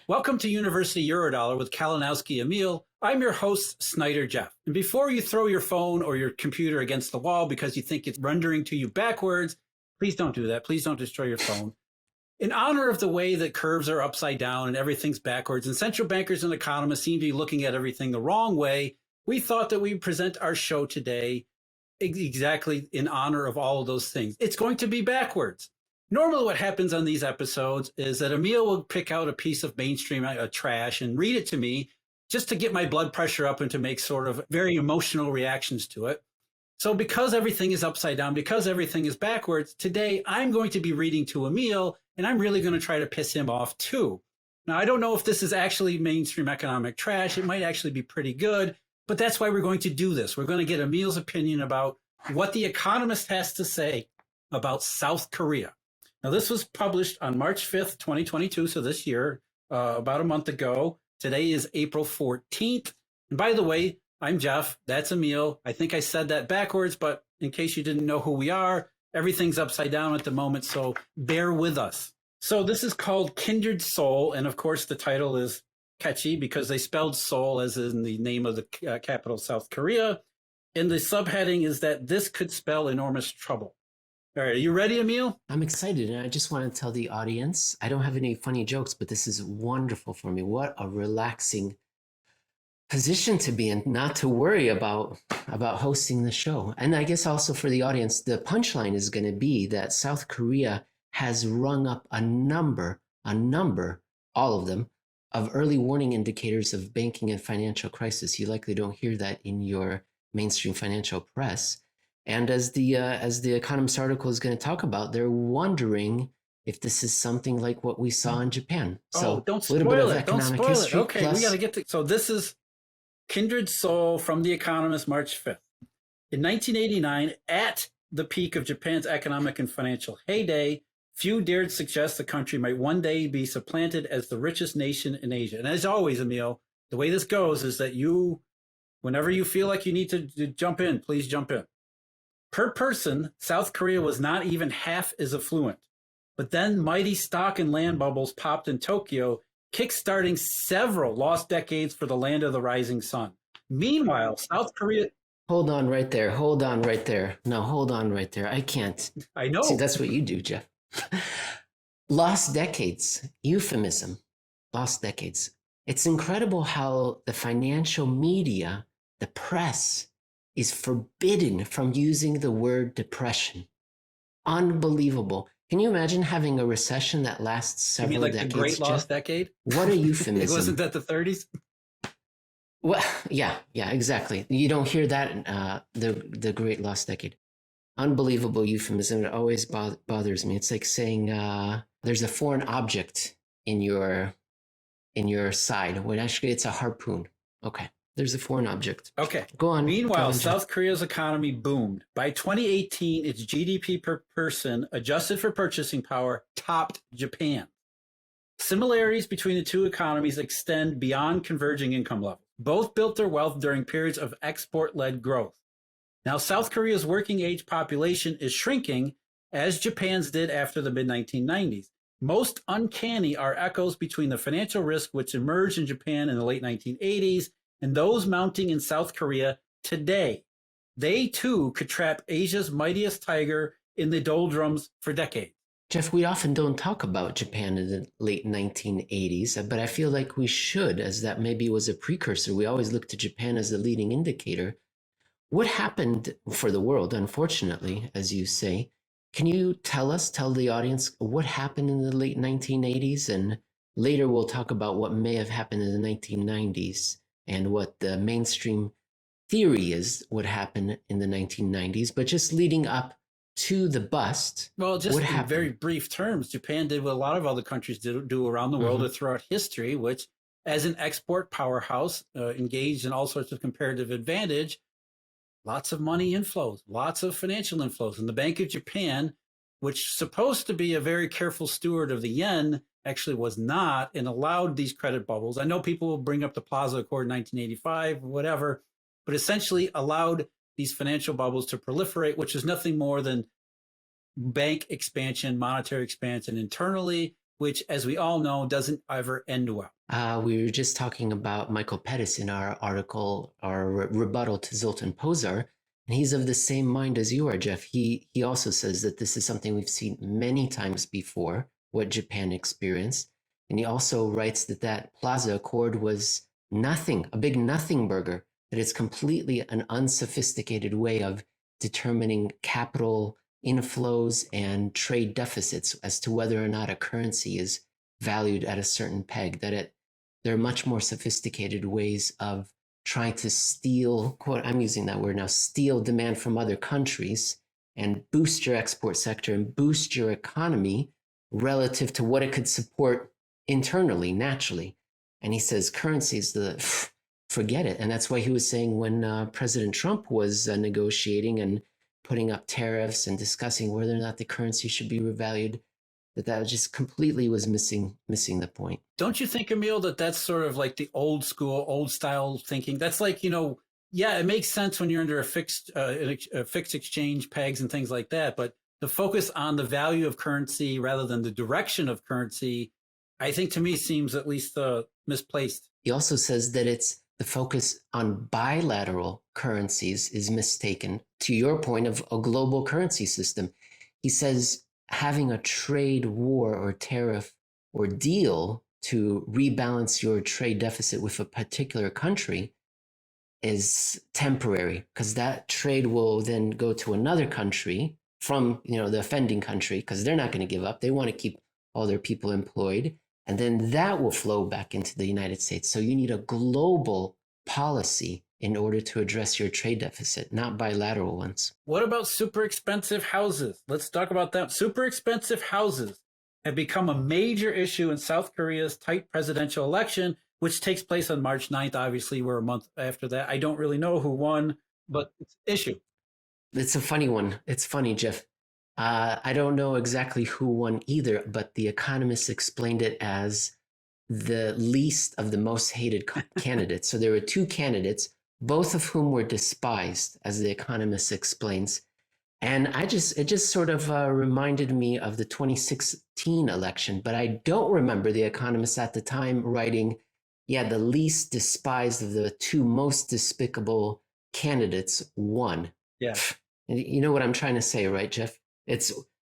Welcome to University Eurodollar with Kalinowski, Emil. I'm your host, Snider Jeff. And before you throw your phone or your computer against the wall because you think it's rendering to you backwards, please don't do that. Please don't destroy your phone. In honor of the way that curves are upside down and everything's backwards, and central bankers and economists seem to be looking at everything the wrong way, we thought that we'd present our show today exactly in honor of all of those things. It's going to be backwards. Normally what happens on these episodes is that Emil will pick out a piece of mainstream trash and read it to me just to get my blood pressure up and to make sort of very emotional reactions to it. So because everything is upside down, because everything is backwards, today I'm going to be reading to Emil, and I'm really going to try to piss him off too. Now, I don't know if this is actually mainstream economic trash. It might actually be pretty good, but that's why we're going to do this. We're going to get Emil's opinion about what the Economist has to say about South Korea. Now, this was published on March 5th, 2022, so this year, about a month ago. Today is April 14th. And by the way, I'm Jeff. That's Emil. I think I said that backwards, but in case you didn't know who we are, everything's upside down at the moment, so bear with us. So this is called Kindred Soul, and of course the title is catchy because they spelled Seoul as in the name of the capital, South Korea. And the subheading is that this could spell enormous trouble. All right, are you ready, Emil? I'm excited, and I just want to tell the audience, I don't have any funny jokes, but this is wonderful for me. What a relaxing position to be in, not to worry about hosting the show. And I guess also for the audience, the punchline is going to be that South Korea has rung up a number, all of them, of early warning indicators of banking and financial crisis. You likely don't hear that in your mainstream financial press. And as the Economist article is going to talk about, they're wondering if this is something like what we saw in Japan. So don't spoil it. Don't spoil it. Okay, we got to get to. So this is Kindred Soul from The Economist, March 5th. In 1989, at the peak of Japan's economic and financial heyday, few dared suggest the country might one day be supplanted as the richest nation in Asia. And as always, Emil, the way this goes is that you, whenever you feel like you need to jump in, please jump in. Per person, South Korea was not even half as affluent. But then mighty stock and land bubbles popped in Tokyo, kickstarting several lost decades for the land of the rising sun. Meanwhile, South Korea... Hold on right there. No, hold on right there. I can't. I know. See, that's what you do, Jeff. Lost decades. Euphemism. Lost decades. It's incredible how the financial media, the press, is forbidden from using the word depression. Unbelievable. Can you imagine having a recession that lasts several you mean like decades? The Great Lost Decade? What a euphemism. Wasn't that the 30s? Well, yeah, exactly. You don't hear that the Great Lost Decade. Unbelievable euphemism. It always bothers me. It's like saying there's a foreign object in your side when actually it's a harpoon. Okay. There's a foreign object. Okay. Go on. Meanwhile, South Korea's economy boomed. By 2018, its GDP per person, adjusted for purchasing power, topped Japan. Similarities between the two economies extend beyond converging income levels. Both built their wealth during periods of export-led growth. Now, South Korea's working-age population is shrinking, as Japan's did after the mid-1990s. Most uncanny are echoes between the financial risk which emerged in Japan in the late 1980s and those mounting in South Korea today. They, too, could trap Asia's mightiest tiger in the doldrums for decades. Jeff, we often don't talk about Japan in the late 1980s, but I feel like we should, as that maybe was a precursor. We always look to Japan as the leading indicator. What happened for the world, unfortunately, as you say? Can you tell the audience, what happened in the late 1980s? And later we'll talk about what may have happened in the 1990s. And what the mainstream theory is what happened in the 1990s, but just leading up to the bust. Well, just in very brief terms, Japan did what a lot of other countries do around the world or throughout history, which as an export powerhouse engaged in all sorts of comparative advantage, lots of money inflows, lots of financial inflows. And the Bank of Japan, which is supposed to be a very careful steward of the yen, actually was not, and allowed these credit bubbles. I know people will bring up the Plaza Accord in 1985, whatever, but essentially allowed these financial bubbles to proliferate, which is nothing more than bank expansion, monetary expansion internally, which, as we all know, doesn't ever end well. We were just talking about Michael Pettis in our article, our rebuttal to Zoltan Pozsar, and he's of the same mind as you are, Jeff. He also says that this is something we've seen many times before, what Japan experienced. And he also writes that Plaza Accord was nothing, a big nothing burger, that it's completely an unsophisticated way of determining capital inflows and trade deficits as to whether or not a currency is valued at a certain peg, that there are much more sophisticated ways of trying to steal, quote, I'm using that word now, steal demand from other countries and boost your export sector and boost your economy relative to what it could support internally, naturally. And he says currencies, forget it. And that's why he was saying when President Trump was negotiating and putting up tariffs and discussing whether or not the currency should be revalued, that just completely was missing the point. Don't you think, Emil, that that's sort of like the old school, old style thinking? That's like, yeah, it makes sense when you're under a fixed exchange pegs and things like that. But the focus on the value of currency rather than the direction of currency, I think to me seems at least misplaced. He also says that it's the focus on bilateral currencies is mistaken, to your point of a global currency system. He says having a trade war or tariff or deal to rebalance your trade deficit with a particular country is temporary, because that trade will then go to another country from the offending country, because they're not going to give up. They want to keep all their people employed. And then that will flow back into the United States. So you need a global policy in order to address your trade deficit, not bilateral ones. What about super expensive houses? Let's talk about that. Super expensive houses have become a major issue in South Korea's tight presidential election, which takes place on March 9th. Obviously, we're a month after that. I don't really know who won, but it's an issue. It's a funny one. It's funny, Jeff. I don't know exactly who won either, but the Economist explained it as the least of the most hated candidates. So there were two candidates, both of whom were despised, as the Economist explains. And it just sort of reminded me of the 2016 election, but I don't remember the Economist at the time writing, the least despised of the two most despicable candidates won. Yeah. And you know what I'm trying to say, right, Jeff? It's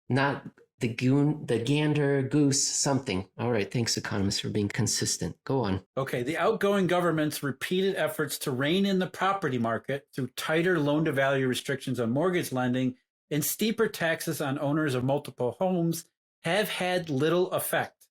not the gander, goose, something. All right, thanks, Economist, for being consistent. Go on. Okay, the outgoing government's repeated efforts to rein in the property market through tighter loan-to-value restrictions on mortgage lending and steeper taxes on owners of multiple homes have had little effect.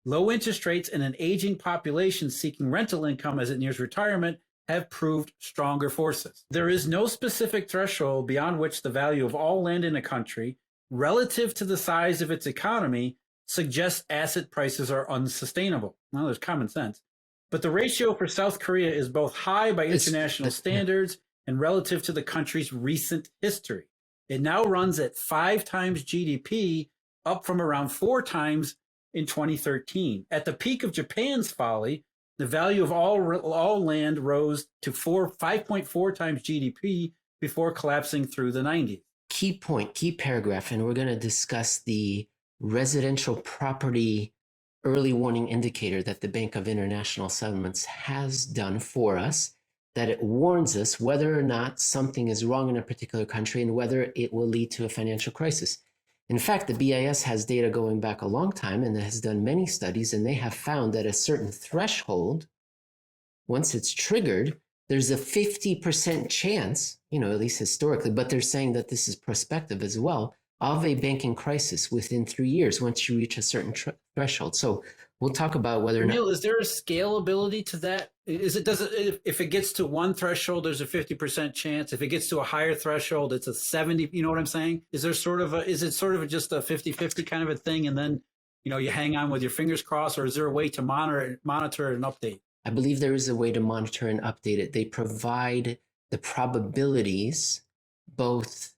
Low interest rates and an aging population seeking rental income as it nears retirement have proved stronger forces. There is no specific threshold beyond which the value of all land in a country relative to the size of its economy suggests asset prices are unsustainable. Well, there's common sense. But the ratio for South Korea is both high by international standards and relative to the country's recent history. It now runs at 5 times GDP, up from around 4 times in 2013. At the peak of Japan's folly, the value of all land rose to 5.4 times GDP before collapsing through the 90s. Key point, key paragraph, and we're going to discuss the residential property early warning indicator that the Bank of International Settlements has done for us, that it warns us whether or not something is wrong in a particular country and whether it will lead to a financial crisis. In fact, the BIS has data going back a long time and has done many studies, and they have found that a certain threshold, once it's triggered, there's a 50% chance, at least historically, but they're saying that this is prospective as well, of a banking crisis within 3 years once you reach a certain threshold. So we'll talk about whether or not... Emil, is there a scalability to that? If it gets to one threshold, there's a 50% chance. If it gets to a higher threshold, it's a 70, you know what I'm saying? Is it sort of just a 50-50 kind of a thing? And then, you hang on with your fingers crossed, or is there a way to monitor and update? I believe there is a way to monitor and update it. They provide the probabilities both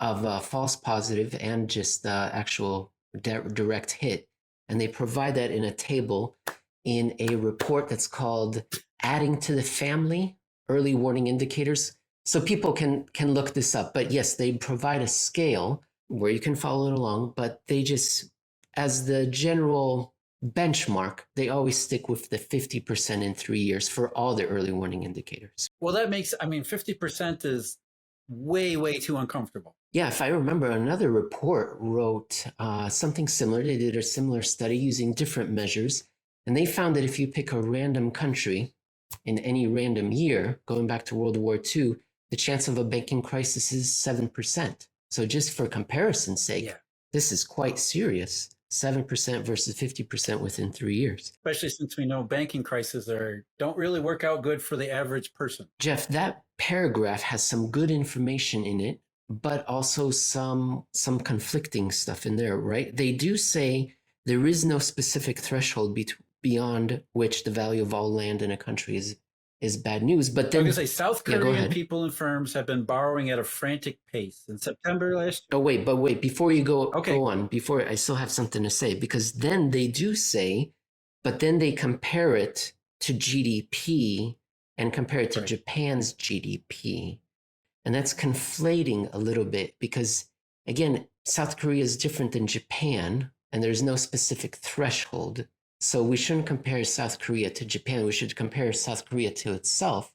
of a false positive and just the actual direct hit. And they provide that in a table in a report that's called Adding to the Family, Early Warning Indicators. So people can look this up. But yes, they provide a scale where you can follow it along, but they just as the general benchmark, they always stick with the 50% in 3 years for all the early warning indicators. Well, that makes, 50% is way, way too uncomfortable. Yeah, if I remember, another report wrote something similar. They did a similar study using different measures, and they found that if you pick a random country in any random year, going back to World War II, the chance of a banking crisis is 7%. So just for comparison's sake, this is quite serious. 7% versus 50% within 3 years. Especially since we know banking crises don't really work out good for the average person. Jeff, that paragraph has some good information in it, but also some conflicting stuff in there, right? They do say there is no specific threshold beyond which the value of all land in a country is bad news. But then, I was going to say, South Korean people and firms have been borrowing at a frantic pace. In September last year. Oh, wait, before you go on, before I still have something to say, because then they do say, but then they compare it to GDP and compare it to Japan's GDP. And that's conflating a little bit because, again, South Korea is different than Japan, and there's no specific threshold. So we shouldn't compare South Korea to Japan. We should compare South Korea to itself.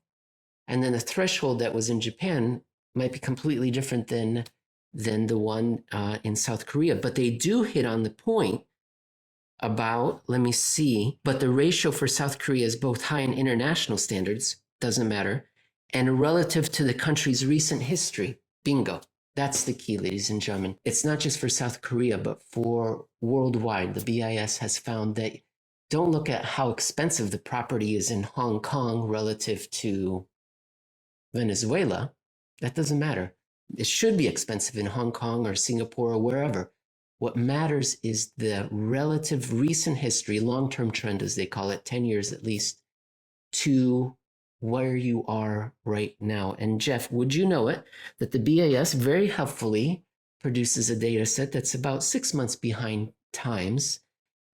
And then the threshold that was in Japan might be completely different than the one in South Korea. But they do hit on the point about, let me see, but the ratio for South Korea is both high in international standards, doesn't matter, and relative to the country's recent history. Bingo. That's the key, ladies and gentlemen. It's not just for South Korea, but for worldwide. The BIS has found that don't look at how expensive the property is in Hong Kong relative to Venezuela. That doesn't matter. It should be expensive in Hong Kong or Singapore or wherever. What matters is the relative recent history, long-term trend as they call it, 10 years at least, to where you are right now. And Jeff, would you know it, that the BIS very helpfully produces a data set that's about 6 months behind times.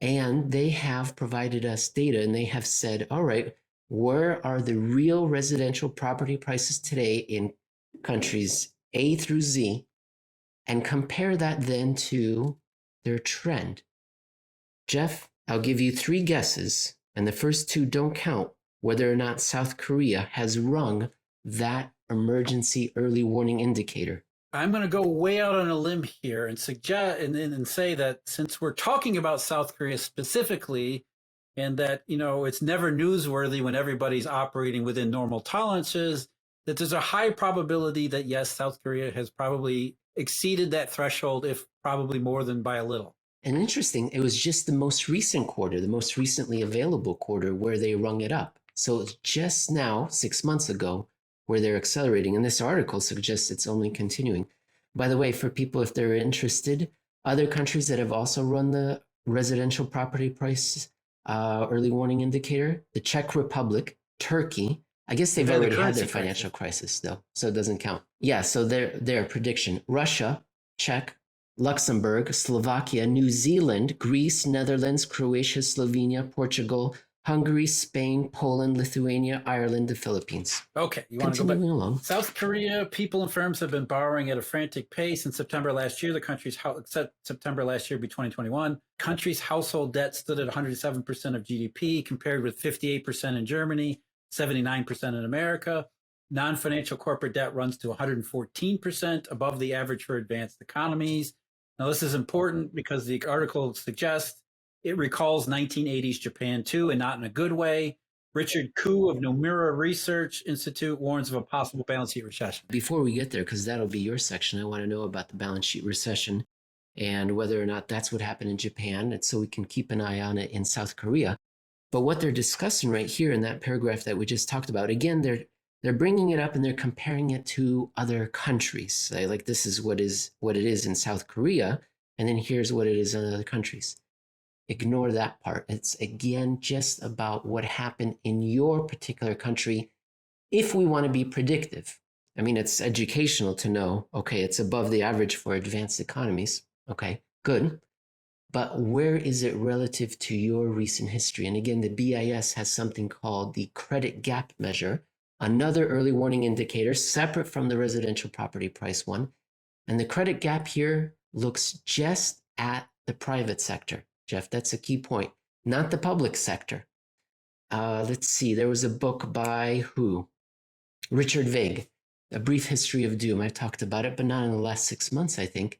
And they have provided us data and they have said, all right, where are the real residential property prices today in countries A through Z? And compare that then to their trend. Jeff, I'll give you 3 guesses, and the first 2 don't count, whether or not South Korea has rung that emergency early warning indicator. I'm going to go way out on a limb here and suggest and say that since we're talking about South Korea specifically, and that, it's never newsworthy when everybody's operating within normal tolerances, that there's a high probability that, yes, South Korea has probably exceeded that threshold, if probably more than by a little. And interesting, it was just the most recent quarter, the most recently available quarter where they rung it up. So it's just now, 6 months ago, where they're accelerating. And this article suggests it's only continuing. By the way, for people, if they're interested, other countries that have also run the residential property price early warning indicator, the Czech Republic, Turkey, I guess they've already had their financial crisis though, so it doesn't count. Yeah, so their prediction, Russia, Czech, Luxembourg, Slovakia, New Zealand, Greece, Netherlands, Croatia, Slovenia, Portugal, Hungary, Spain, Poland, Lithuania, Ireland, the Philippines. Okay, you want to go back along. South Korea, people and firms have been borrowing at a frantic pace. In September last year, September last year, be 2021, country's household debt stood at 107% of GDP, compared with 58% in Germany, 79% in America. Non-financial corporate debt runs to 114%, above the average for advanced economies. Now, this is important because the article suggests it recalls 1980s Japan too, and not in a good way. Richard Koo of Nomura Research Institute warns of a possible balance sheet recession. Before we get there, because that'll be your section, I want to know about the balance sheet recession and whether or not that's what happened in Japan, and so we can keep an eye on it in South Korea. But what they're discussing right here in that paragraph that we just talked about, again, they're bringing it up and they're comparing it to other countries. Like this is what it is in South Korea, and then here's what it is in other countries. Ignore that part. It's, again, just about what happened in your particular country if we want to be predictive. I mean, it's educational to know, okay, it's above the average for advanced economies. Okay, good. But where is it relative to your recent history? And again, the BIS has something called the credit gap measure, another early warning indicator separate from the residential property price one. And the credit gap here looks just at the private sector, Jeff. That's a key point, not the public sector. Let's see. There was a book by who? Richard Vague, A Brief History of Doom. I talked about it, but not in the last 6 months, I think.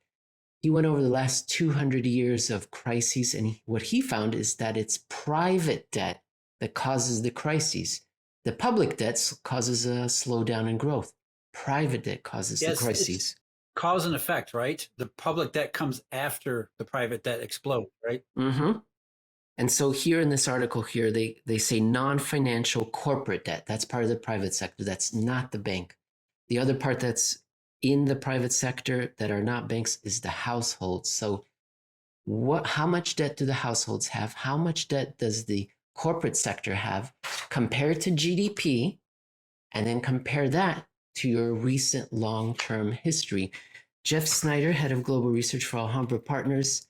He went over the last 200 years of crises, and what he found is that it's private debt that causes the crises. The public debt causes a slowdown in growth. Private debt causes the crises. Cause and effect, right? The public debt comes after the private debt explodes, right? Mm-hmm. And so here in this article here, they say non-financial corporate debt. That's part of the private sector. That's not the bank. The other part that's in the private sector that are not banks is the households. So how much debt do the households have? How much debt does the corporate sector have compared to GDP? And then compare that to your recent long-term history. Jeff Snider, head of global research for Alhambra Partners.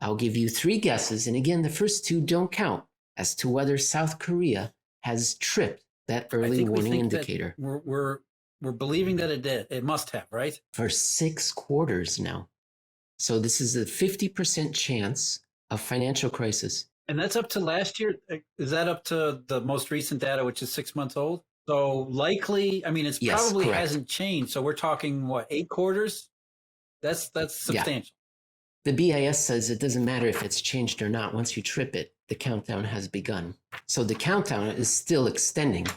I'll give you 3 guesses. And again, the first 2 don't count as to whether South Korea has tripped that early warning indicator. We're believing that it did. It must have, right? For 6 quarters now. So this is a 50% chance of financial crisis. And that's up to last year? Is that up to the most recent data, which is 6 months old? So likely, I mean, it's probably correct. hasn't changed. So we're talking, what, 8 quarters? That's substantial. Yeah. The BIS says it doesn't matter if it's changed or not. Once you trip it, the countdown has begun. So the countdown is still extending.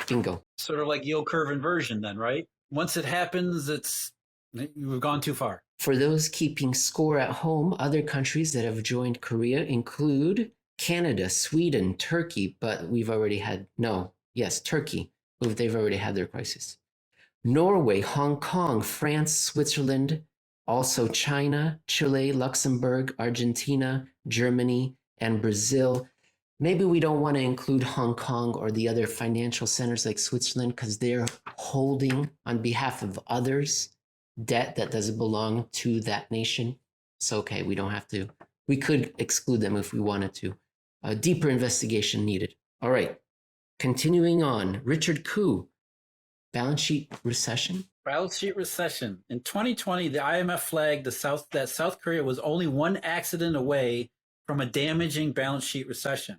Bingo. Sort of like yield curve inversion then, right? Once it happens, we've gone too far. For those keeping score at home, other countries that have joined Korea include Canada, Sweden, Turkey, but we've already had, Turkey. They've already had their crisis. Norway, Hong Kong, France, Switzerland, also China, Chile, Luxembourg, Argentina, Germany, and Brazil. Maybe we don't want to include Hong Kong or the other financial centers like Switzerland because they're holding on behalf of others debt that doesn't belong to that nation. So, okay, we don't have to. We could exclude them if we wanted to. A deeper investigation needed. All right, continuing on. Richard Koo, balance sheet recession. Balance sheet recession. In 2020, the IMF flagged that South Korea was only one accident away from a damaging balance sheet recession.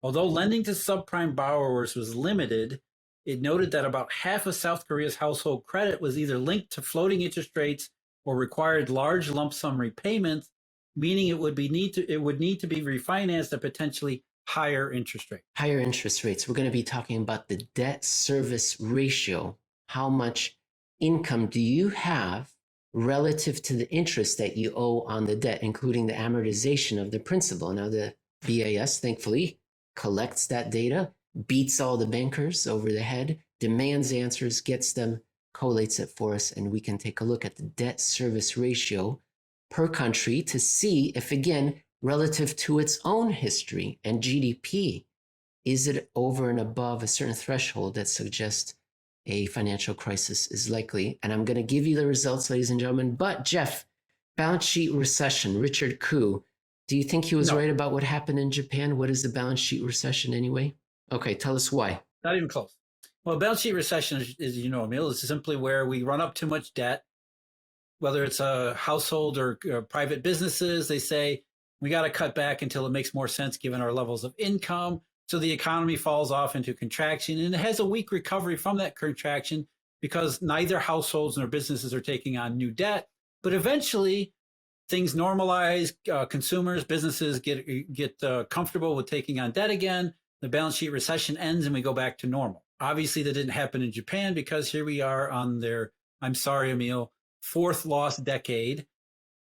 Although lending to subprime borrowers was limited, it noted that about half of South Korea's household credit was either linked to floating interest rates or required large lump sum repayments, meaning it would need to be refinanced at potentially higher interest rates. Higher interest rates. We're going to be talking about the debt service ratio. How much income do you have relative to the interest that you owe on the debt, including the amortization of the principal? Now, the BIS, thankfully, collects that data, beats all the bankers over the head, demands answers, gets them, collates it for us, and we can take a look at the debt service ratio per country to see if, again, relative to its own history and GDP, is it over and above a certain threshold that suggests a financial crisis is likely? And I'm going to give you the results, ladies and gentlemen. But Jeff, balance sheet recession, Richard Koo, do you think he was right about what happened in Japan? What is the balance sheet recession anyway? Okay, tell us why. Not even close. Well, balance sheet recession, is Emil, is simply where we run up too much debt, whether it's a household or private businesses. They say we got to cut back until it makes more sense given our levels of income. So the economy falls off into contraction, and it has a weak recovery from that contraction because neither households nor businesses are taking on new debt. But eventually, things normalize. Consumers, businesses get comfortable with taking on debt again. The balance sheet recession ends, and we go back to normal. Obviously, that didn't happen in Japan because here we are on their, I'm sorry, Emil, 4th lost decade.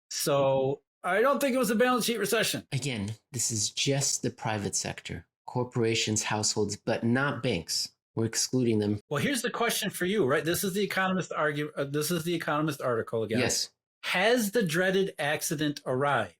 So I don't think it was a balance sheet recession. Again, this is just the private sector. Corporations, households, but not banks. We're excluding them. Well, here's the question for you, right? This is the Economist this is the Economist article again. Yes. Has the dreaded accident arrived?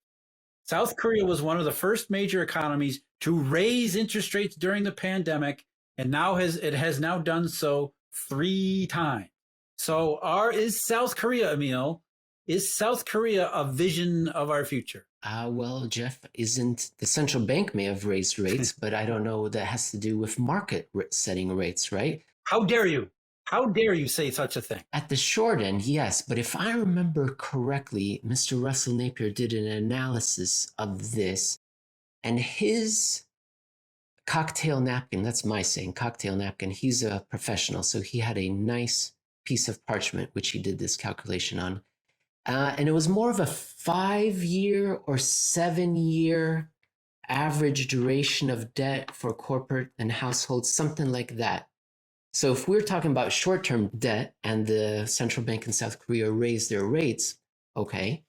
South Korea was one of the first major economies to raise interest rates during the pandemic, and it has now done so 3 times. So is South Korea, Emil, is South Korea a vision of our future? Well, Jeff, the central bank may have raised rates, but I don't know what that has to do with market setting rates, right? How dare you? How dare you say such a thing? At the short end, yes, but if I remember correctly, Mr. Russell Napier did an analysis of this, and his cocktail napkin, that's my saying, cocktail napkin, he's a professional, so he had a nice piece of parchment which he did this calculation on. And it was more of a 5-year or 7-year average duration of debt for corporate and households, something like that. So if we're talking about short-term debt and the central bank in South Korea raised their rates, okay,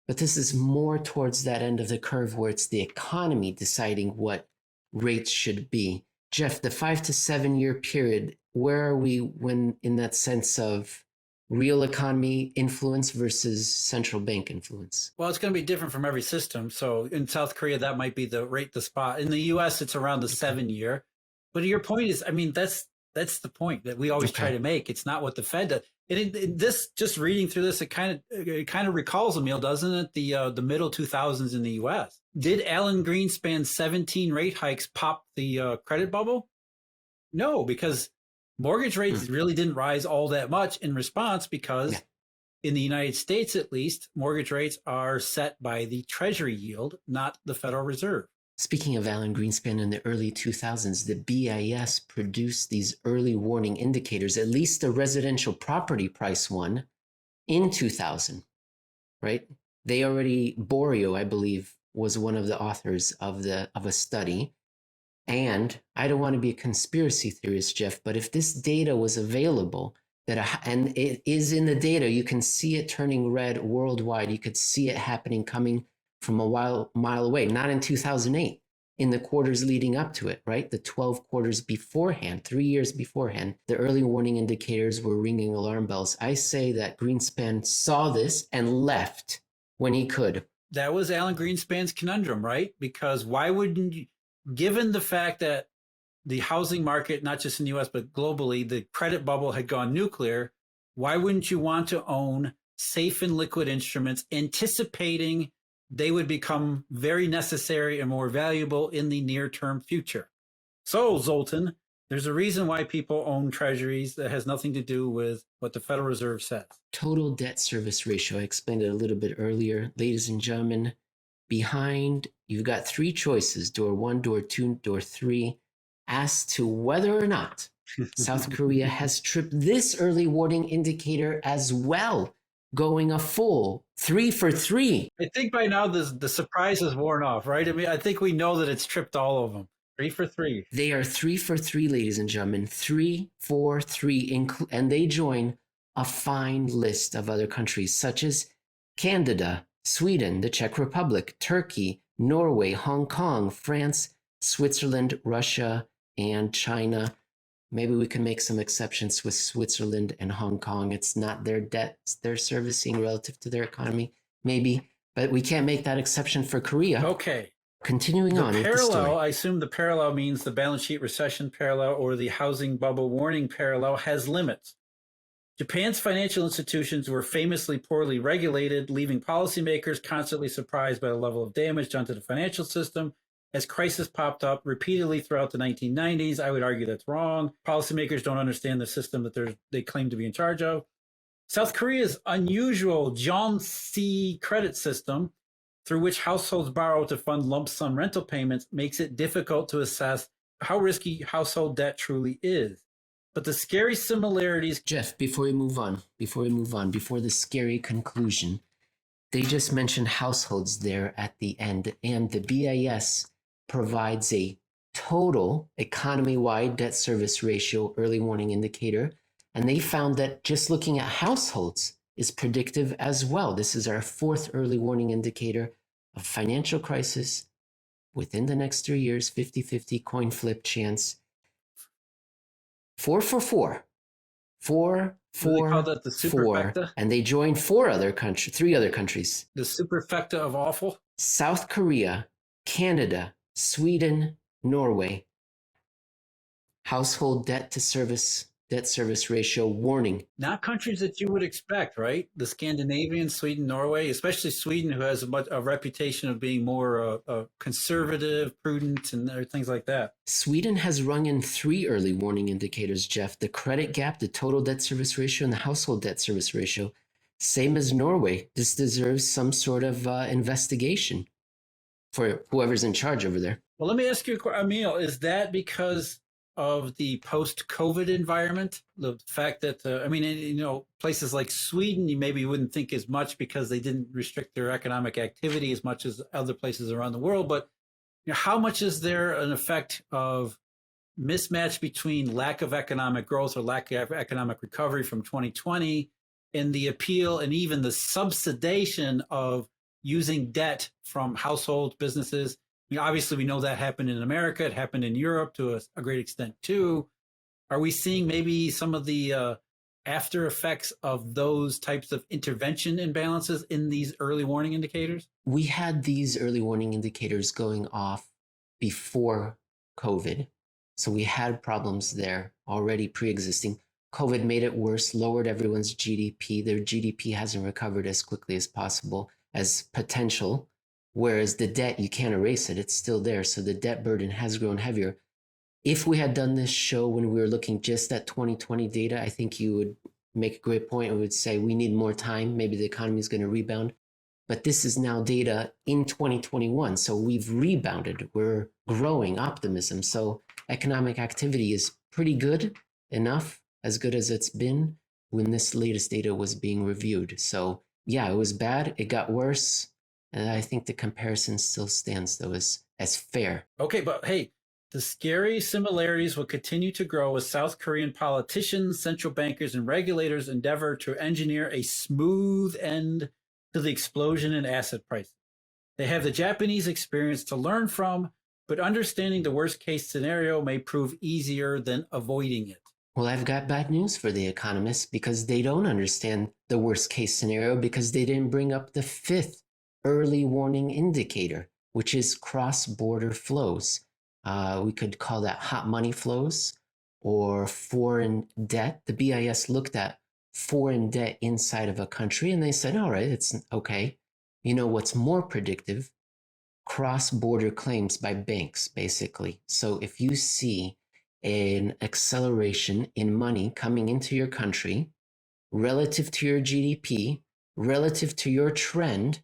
but this is more towards that end of the curve where it's the economy deciding what rates should be. Jeff, the 5 to 7 year period, where are we when in that sense of real economy influence versus central bank influence? Well, it's going to be different from every system. So in South Korea, that might be the spot. In the US, it's around the 7-year. But your point is, I mean, that's the point that we always try to make. It's not what the Fed does. This, just reading through this, it kind of recalls, Emil, doesn't it? The middle 2000s in the U.S. Did Alan Greenspan's 17 rate hikes pop the credit bubble? No, because mortgage rates really didn't rise all that much in response, because in the United States, at least, mortgage rates are set by the Treasury yield, not the Federal Reserve. Speaking of Alan Greenspan in the early 2000s, the BIS produced these early warning indicators, at least the residential property price one, in 2000, right? They already, Borio, I believe, was one of the authors of a study. And I don't want to be a conspiracy theorist, Jeff, but if this data was available, and it is in the data, you can see it turning red worldwide. You could see it happening, coming from a mile away, not in 2008, in the quarters leading up to it, right? The 12 quarters beforehand, 3 years beforehand, the early warning indicators were ringing alarm bells. I say that Greenspan saw this and left when he could. That was Alan Greenspan's conundrum, right? Because why wouldn't you, given the fact that the housing market, not just in the US, but globally, the credit bubble had gone nuclear, why wouldn't you want to own safe and liquid instruments, anticipating they would become very necessary and more valuable in the near-term future? So, Zoltan, there's a reason why people own treasuries that has nothing to do with what the Federal Reserve says. Total debt service ratio. I explained it a little bit earlier. Ladies and gentlemen, behind, you've got 3 choices, door 1, door 2, door 3, as to whether or not South Korea has tripped this early warning indicator as well, going a full 3 for 3. I think by now the surprise is worn off, right? I mean, I think we know that it's tripped all of them. 3 for 3. They are 3 for 3, ladies and gentlemen. 3 for 3, and they join a fine list of other countries such as Canada, Sweden, the Czech Republic, Turkey, Norway, Hong Kong, France, Switzerland, Russia, and China. Maybe we can make some exceptions with Switzerland and Hong Kong. It's not their debts they're servicing relative to their economy, maybe, but we can't make that exception for Korea. Okay. Continuing on with the story. I assume the parallel means the balance sheet recession parallel or the housing bubble warning parallel has limits. Japan's financial institutions were famously poorly regulated, leaving policymakers constantly surprised by the level of damage done to the financial system. As crisis popped up repeatedly throughout the 1990s, I would argue that's wrong. Policymakers don't understand the system that they claim to be in charge of. South Korea's unusual Jeonse credit system, through which households borrow to fund lump sum rental payments, makes it difficult to assess how risky household debt truly is. But the scary similarities... Jeff, before we move on, before the scary conclusion, they just mentioned households there at the end, and the BIS provides a total economy-wide debt service ratio early warning indicator, and they found that just looking at households is predictive as well. This is our 4th early warning indicator of financial crisis within the next 3 years, 50-50 coin flip chance. 4 for 4. 4 for call that the 4. And they joined 3 other countries. The superfecta of awful? South Korea, Canada, Sweden, Norway. Household debt to service debt service ratio warning. Not countries that you would expect, right? The Scandinavian, Sweden, Norway, especially Sweden, who has a reputation of being more conservative, prudent, and things like that. Sweden has rung in 3 early warning indicators, Jeff: the credit gap, the total debt service ratio, and the household debt service ratio. Same as Norway. This deserves some sort of investigation for whoever's in charge over there. Well, let me ask you, Emil, is that because of the post-COVID environment? The fact that, places like Sweden, you maybe wouldn't think as much because they didn't restrict their economic activity as much as other places around the world. But how much is there an effect of mismatch between lack of economic growth or lack of economic recovery from 2020 and the appeal and even the subsidization of using debt from households, businesses? Obviously, we know that happened in America. It happened in Europe to a great extent, too. Are we seeing maybe some of the after effects of those types of intervention imbalances in these early warning indicators? We had these early warning indicators going off before COVID. So we had problems there already pre-existing. COVID made it worse, lowered everyone's GDP. Their GDP hasn't recovered as quickly as possible as potential. Whereas the debt, you can't erase it. It's still there. So the debt burden has grown heavier. If we had done this show when we were looking just at 2020 data, I think you would make a great point and would say we need more time. Maybe the economy is going to rebound. But this is now data in 2021. So we've rebounded. We're growing optimism. So economic activity is pretty good enough, as good as it's been when this latest data was being reviewed. So yeah, it was bad. It got worse. And I think the comparison still stands, though, as fair. Okay, but hey, the scary similarities will continue to grow as South Korean politicians, central bankers, and regulators endeavor to engineer a smooth end to the explosion in asset prices. They have the Japanese experience to learn from, but understanding the worst-case scenario may prove easier than avoiding it. Well, I've got bad news for the economists because they don't understand the worst-case scenario because they didn't bring up the 5th early warning indicator, which is cross-border flows. We could call that hot money flows or foreign debt. The BIS looked at foreign debt inside of a country and they said, all right, it's okay. You know what's more predictive? Cross-border claims by banks, basically. So if you see an acceleration in money coming into your country relative to your GDP, relative to your trend,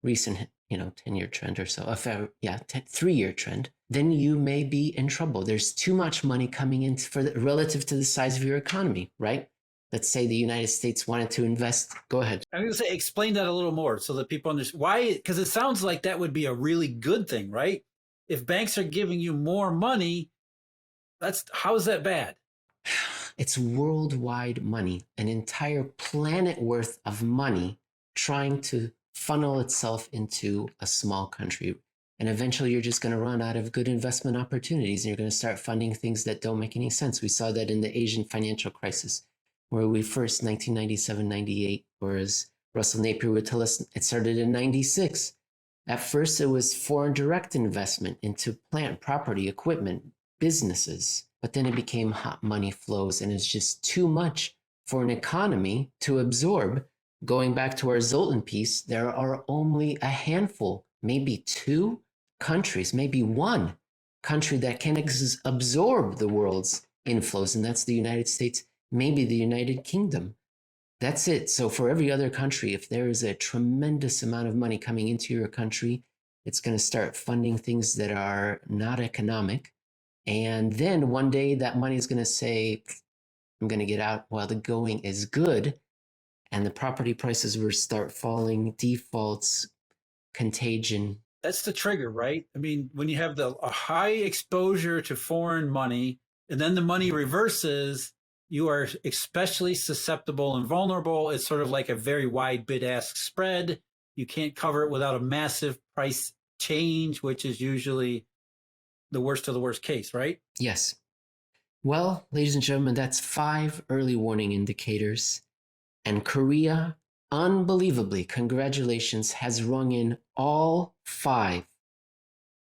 recent 10-year trend or so, 3-year trend, then you may be in trouble. There's too much money coming in relative to the size of your economy, right? Let's say the United States wanted to invest. Go ahead. I'm going to say, explain that a little more so that people understand why, because it sounds like that would be a really good thing, right? If banks are giving you more money, how is that bad? It's worldwide money, an entire planet worth of money trying to funnel itself into a small country. And eventually you're just going to run out of good investment opportunities and you're going to start funding things that don't make any sense. We saw that in the Asian financial crisis, where we first 1997, 98, or as Russell Napier would tell us, it started in 96. At first, it was foreign direct investment into plant, property, equipment, businesses. But then it became hot money flows, and it's just too much for an economy to absorb. Going back to our Zoltan piece, there are only a handful, maybe 2 countries, maybe 1 country that can absorb the world's inflows, and that's the United States, maybe the United Kingdom. That's it. So for every other country, if there is a tremendous amount of money coming into your country, it's going to start funding things that are not economic. And then one day that money is going to say, I'm going to get out while the going is good. And the property prices will start falling, defaults, contagion. That's the trigger, right? I mean, when you have a high exposure to foreign money and then the money reverses, you are especially susceptible and vulnerable. It's sort of like a very wide bid-ask spread. You can't cover it without a massive price change, which is usually the worst of the worst case, right? Yes. Well, ladies and gentlemen, that's 5 early warning indicators. And Korea, unbelievably, congratulations, has rung in all 5.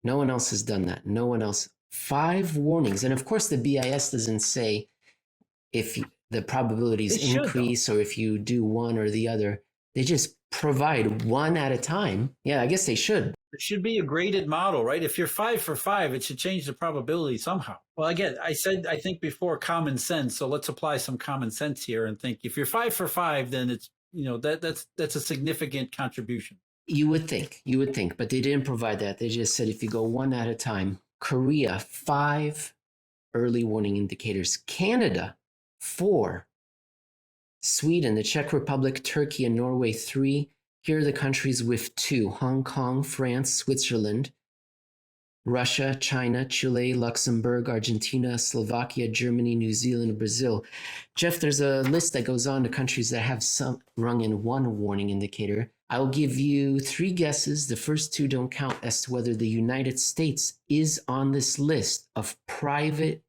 No one else has done that. No one else. 5 warnings. And of course, the BIS doesn't say if the probabilities They should, increase or if you do one or the other. They just provide one at a time. Yeah, I guess they should. It should be a graded model, right? If you're 5 for 5, it should change the probability somehow. Well, again, I think before common sense. So let's apply some common sense here and think if you're 5 for 5, then it's, that's a significant contribution. You would think, but they didn't provide that. They just said if you go one at a time. Korea, 5 early warning indicators. Canada, 4. Sweden, the Czech Republic, Turkey, and Norway, 3. Here are the countries with 2. Hong Kong, France, Switzerland, Russia, China, Chile, Luxembourg, Argentina, Slovakia, Germany, New Zealand, and Brazil. Jeff, there's a list that goes on to countries that have some rung in 1 warning indicator. I'll give you 3 guesses. The first 2 don't count as to whether the United States is on this list of private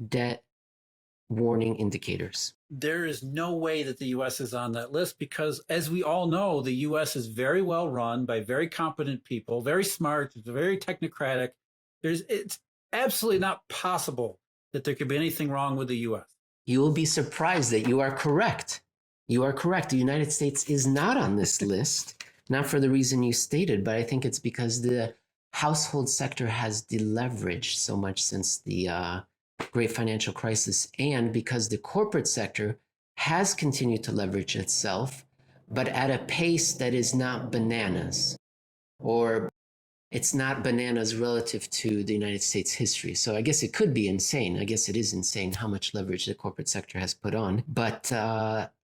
debt warning indicators. There is no way that the U.S. is on that list because, as we all know, the U.S. is very well run by very competent people, very smart, very technocratic. It's absolutely not possible that there could be anything wrong with the U.S. You will be surprised that you are correct. You are correct. The United States is not on this list, not for the reason you stated, but I think it's because the household sector has deleveraged so much since the great financial crisis, and because the corporate sector has continued to leverage itself, but at a pace that is not bananas, or it's not bananas relative to the United States history. So I guess it could be insane. I guess it is insane how much leverage the corporate sector has put on, but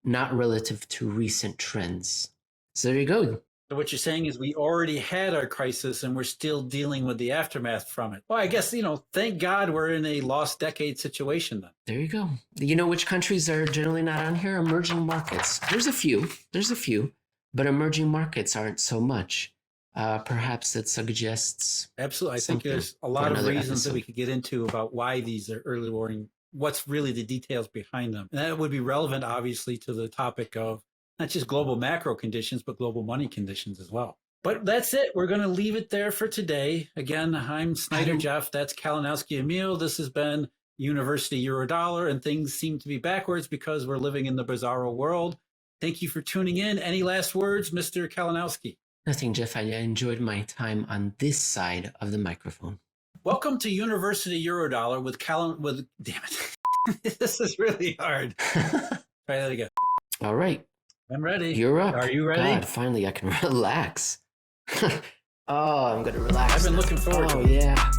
not relative to recent trends. So there you go. So what you're saying is we already had our crisis and we're still dealing with the aftermath from it. Well, I guess, thank God we're in a lost decade situation then. There you go. You know which countries are generally not on here? Emerging markets. There's a few, but emerging markets aren't so much. Perhaps that suggests. Absolutely. I think there's a lot of reasons that we could get into about why these are early warning, what's really the details behind them. And that would be relevant, obviously, to the topic of not just global macro conditions, but global money conditions as well. But that's it. We're going to leave it there for today. Again, I'm Snider Jeff. That's Kalinowski Emil. This has been University Eurodollar, and things seem to be backwards because we're living in the bizarro world. Thank you for tuning in. Any last words, Mr. Kalinowski? Nothing, Jeff. I enjoyed my time on this side of the microphone. Welcome to University Eurodollar with damn it. This is really hard. Try that again. All right. I'm ready. You're up. Are you ready? God, finally I can relax. Oh, I'm going to relax. I've been looking forward to it. Oh, yeah.